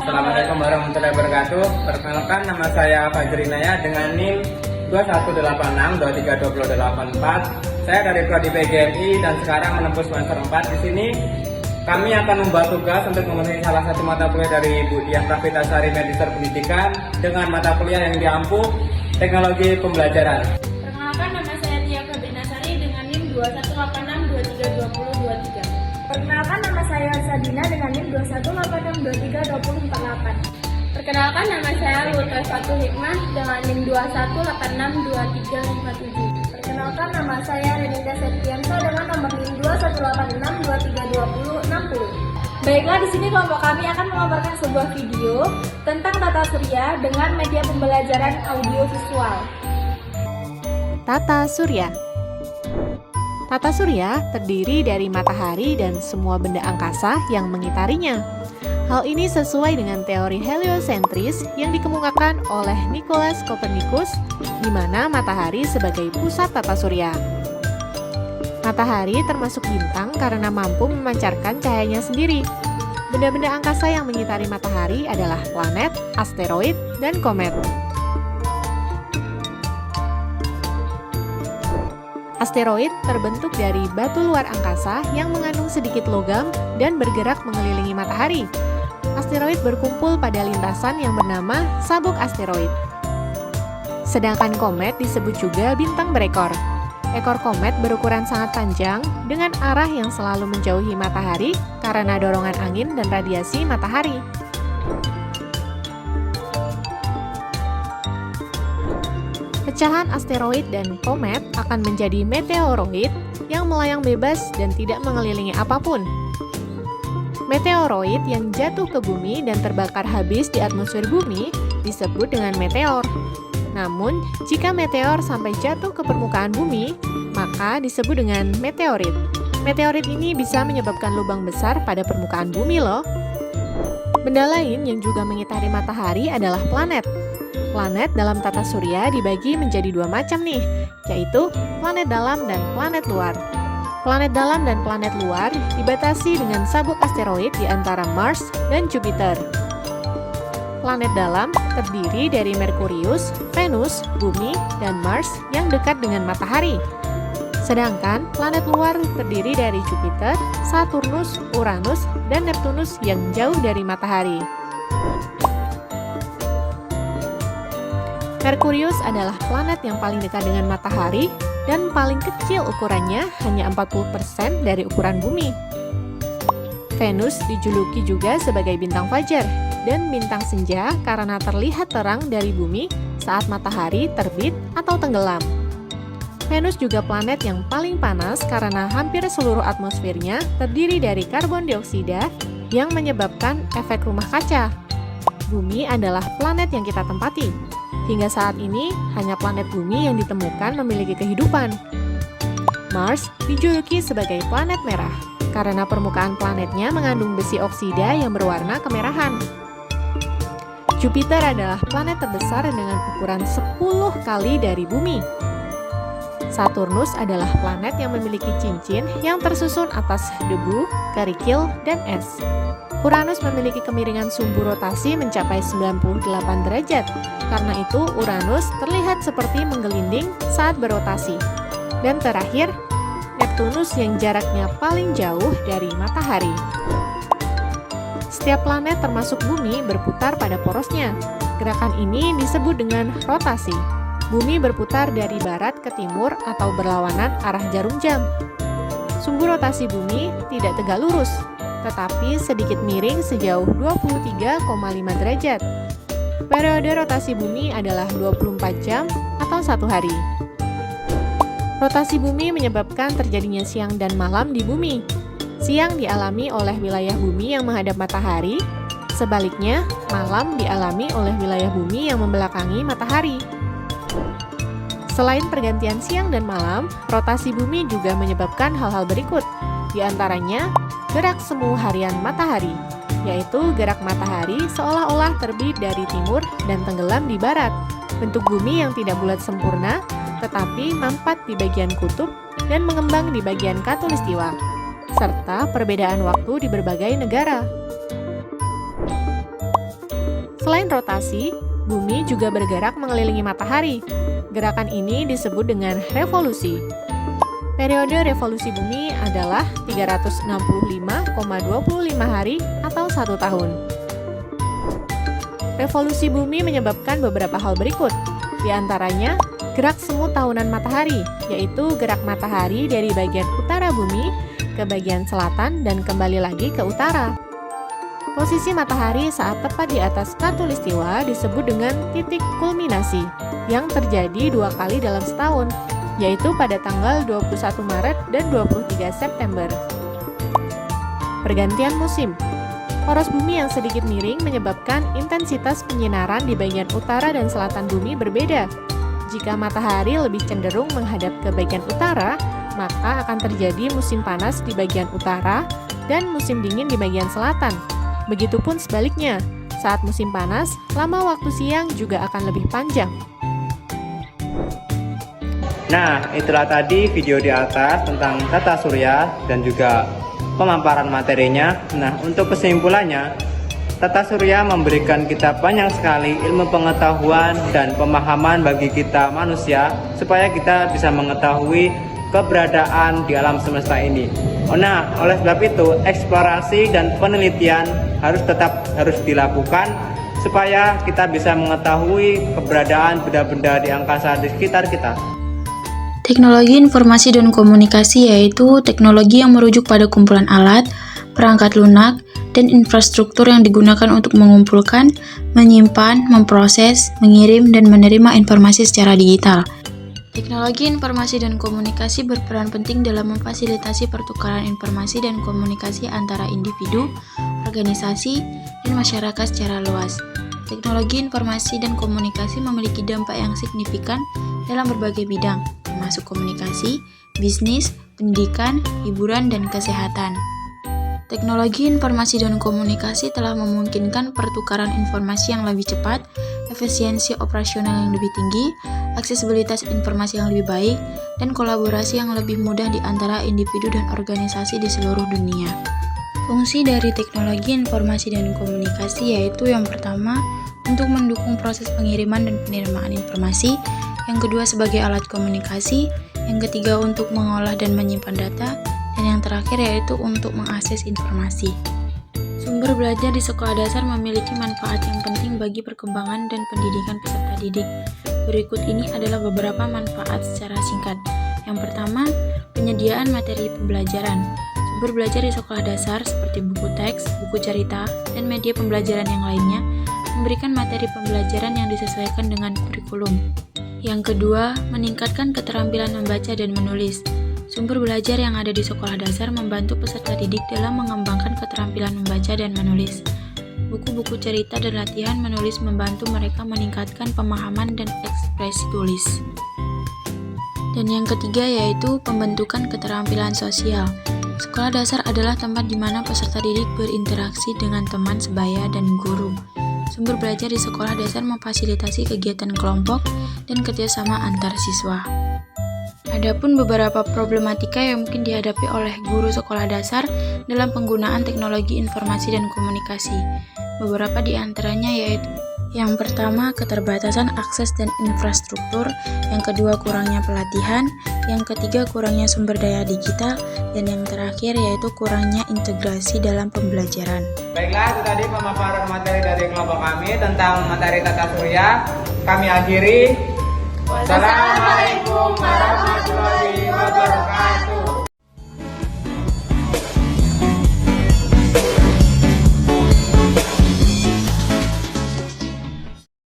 Assalamualaikum warahmatullahi wabarakatuh. Perkenalkan, nama saya Fajri Naya dengan NIM 2186232084. Saya dari Prodi PGRI dan sekarang menempuh semester 4. Di sini kami akan membuat tugas untuk memenuhi salah satu mata kuliah dari Bu Dian Pravitasari Magister Pendidikan dengan mata kuliah yang diampu Teknologi Pembelajaran. Perkenalkan, nama saya Tia Febrinasari dengan NIM 2186232023. Perkenalkan, nama saya Sadina dengan NIM 2186232048. Perkenalkan, nama saya Luta Fatul Hikmah dengan NIM 21862357. Perkenalkan, nama saya Renita Septiansa dengan nomor NIM 2186232060. Baiklah, di sini kelompok kami akan mengabarkan sebuah video tentang tata surya dengan media pembelajaran audiovisual. Tata surya. Tata surya terdiri dari matahari dan semua benda angkasa yang mengitarinya. Hal ini sesuai dengan teori heliosentris yang dikemukakan oleh Nicolaus Copernicus, di mana matahari sebagai pusat tata surya. Matahari termasuk bintang karena mampu memancarkan cahayanya sendiri. Benda-benda angkasa yang mengitari matahari adalah planet, asteroid, dan komet. Asteroid terbentuk dari batu luar angkasa yang mengandung sedikit logam dan bergerak mengelilingi matahari. Asteroid berkumpul pada lintasan yang bernama sabuk asteroid. Sedangkan komet disebut juga bintang berekor. Ekor komet berukuran sangat panjang dengan arah yang selalu menjauhi matahari karena dorongan angin dan radiasi matahari. Pecahan asteroid dan komet akan menjadi meteoroid yang melayang bebas dan tidak mengelilingi apapun. Meteoroid yang jatuh ke bumi dan terbakar habis di atmosfer bumi disebut dengan meteor. Namun, jika meteor sampai jatuh ke permukaan bumi, maka disebut dengan meteorit. Meteorit ini bisa menyebabkan lubang besar pada permukaan bumi loh. Benda lain yang juga mengitari matahari adalah planet. Planet dalam tata surya dibagi menjadi dua macam nih, yaitu planet dalam dan planet luar. Planet dalam dan planet luar dibatasi dengan sabuk asteroid di antara Mars dan Jupiter. Planet dalam terdiri dari Merkurius, Venus, Bumi, dan Mars yang dekat dengan matahari. Sedangkan planet luar terdiri dari Jupiter, Saturnus, Uranus, dan Neptunus yang jauh dari matahari. Merkurius adalah planet yang paling dekat dengan matahari dan paling kecil ukurannya, hanya 40% dari ukuran bumi. Venus dijuluki juga sebagai bintang fajar dan bintang senja karena terlihat terang dari bumi saat matahari terbit atau tenggelam. Venus juga planet yang paling panas karena hampir seluruh atmosfernya terdiri dari karbon dioksida yang menyebabkan efek rumah kaca. Bumi adalah planet yang kita tempati. Hingga saat ini, hanya planet bumi yang ditemukan memiliki kehidupan. Mars dijuluki sebagai planet merah karena permukaan planetnya mengandung besi oksida yang berwarna kemerahan. Jupiter adalah planet terbesar dengan ukuran 10 kali dari bumi. Saturnus adalah planet yang memiliki cincin yang tersusun atas debu, kerikil, dan es. Uranus memiliki kemiringan sumbu rotasi mencapai 98 derajat. Karena itu, Uranus terlihat seperti menggelinding saat berotasi. Dan terakhir, Neptunus yang jaraknya paling jauh dari matahari. Setiap planet termasuk bumi berputar pada porosnya. Gerakan ini disebut dengan rotasi. Bumi berputar dari barat ke timur atau berlawanan arah jarum jam. Sumbu rotasi bumi tidak tegak lurus, tetapi sedikit miring sejauh 23,5 derajat. Periode rotasi bumi adalah 24 jam atau 1 hari. Rotasi bumi menyebabkan terjadinya siang dan malam di bumi. Siang dialami oleh wilayah bumi yang menghadap matahari, sebaliknya malam dialami oleh wilayah bumi yang membelakangi matahari. Selain pergantian siang dan malam, rotasi bumi juga menyebabkan hal-hal berikut, di antaranya gerak semu harian matahari, yaitu gerak matahari seolah-olah terbit dari timur dan tenggelam di barat, bentuk bumi yang tidak bulat sempurna, tetapi mampat di bagian kutub dan mengembang di bagian khatulistiwa, serta perbedaan waktu di berbagai negara. Selain rotasi, bumi juga bergerak mengelilingi matahari. Gerakan ini disebut dengan revolusi. Periode revolusi bumi adalah 365,25 hari atau 1 tahun. Revolusi bumi menyebabkan beberapa hal berikut. Di antaranya, gerak semu tahunan matahari, yaitu gerak matahari dari bagian utara bumi ke bagian selatan dan kembali lagi ke utara. Posisi matahari saat tepat di atas khatulistiwa disebut dengan titik kulminasi, yang terjadi 2 kali dalam setahun, yaitu pada tanggal 21 Maret dan 23 September. Pergantian musim. Poros bumi yang sedikit miring menyebabkan intensitas penyinaran di bagian utara dan selatan bumi berbeda. Jika matahari lebih cenderung menghadap ke bagian utara, maka akan terjadi musim panas di bagian utara dan musim dingin di bagian selatan. Begitupun sebaliknya, saat musim panas, lama waktu siang juga akan lebih panjang. Nah, itulah tadi video di atas tentang tata surya dan juga pemaparan materinya. Nah, untuk kesimpulannya, tata surya memberikan kita banyak sekali ilmu pengetahuan dan pemahaman bagi kita manusia supaya kita bisa mengetahui keberadaan di alam semesta ini. Nah, oleh sebab itu, eksplorasi dan penelitian harus dilakukan supaya kita bisa mengetahui keberadaan benda-benda di angkasa di sekitar kita. Teknologi informasi dan komunikasi yaitu teknologi yang merujuk pada kumpulan alat, perangkat lunak, dan infrastruktur yang digunakan untuk mengumpulkan, menyimpan, memproses, mengirim, dan menerima informasi secara digital. Teknologi informasi dan komunikasi berperan penting dalam memfasilitasi pertukaran informasi dan komunikasi antara individu, organisasi, dan masyarakat secara luas. Teknologi informasi dan komunikasi memiliki dampak yang signifikan dalam berbagai bidang, termasuk komunikasi, bisnis, pendidikan, hiburan, dan kesehatan. Teknologi informasi dan komunikasi telah memungkinkan pertukaran informasi yang lebih cepat, efisiensi operasional yang lebih tinggi, aksesibilitas informasi yang lebih baik, dan kolaborasi yang lebih mudah di antara individu dan organisasi di seluruh dunia. Fungsi dari teknologi informasi dan komunikasi yaitu yang pertama, untuk mendukung proses pengiriman dan penerimaan informasi, yang kedua sebagai alat komunikasi, yang ketiga untuk mengolah dan menyimpan data, dan yang terakhir yaitu untuk mengakses informasi. Sumber belajar di sekolah dasar memiliki manfaat yang penting bagi perkembangan dan pendidikan peserta didik. Berikut ini adalah beberapa manfaat secara singkat. Yang pertama, penyediaan materi pembelajaran. Sumber belajar di sekolah dasar seperti buku teks, buku cerita, dan media pembelajaran yang lainnya memberikan materi pembelajaran yang disesuaikan dengan kurikulum. Yang kedua, meningkatkan keterampilan membaca dan menulis. Sumber belajar yang ada di sekolah dasar membantu peserta didik dalam mengembangkan keterampilan membaca dan menulis. Buku-buku cerita dan latihan menulis membantu mereka meningkatkan pemahaman dan ekspresi tulis. Dan yang ketiga yaitu pembentukan keterampilan sosial. Sekolah dasar adalah tempat di mana peserta didik berinteraksi dengan teman sebaya dan guru. Sumber belajar di sekolah dasar memfasilitasi kegiatan kelompok dan kerjasama antar siswa. Adapun beberapa problematika yang mungkin dihadapi oleh guru sekolah dasar dalam penggunaan teknologi informasi dan komunikasi. Beberapa di antaranya yaitu yang pertama, keterbatasan akses dan infrastruktur, yang kedua, kurangnya pelatihan, yang ketiga, kurangnya sumber daya digital, dan yang terakhir yaitu kurangnya integrasi dalam pembelajaran. Baiklah, itu tadi pemaparan materi dari kelompok kami tentang materi tata surya. Kami akhiri. Wassalamualaikum warahmatullahi wabarakatuh.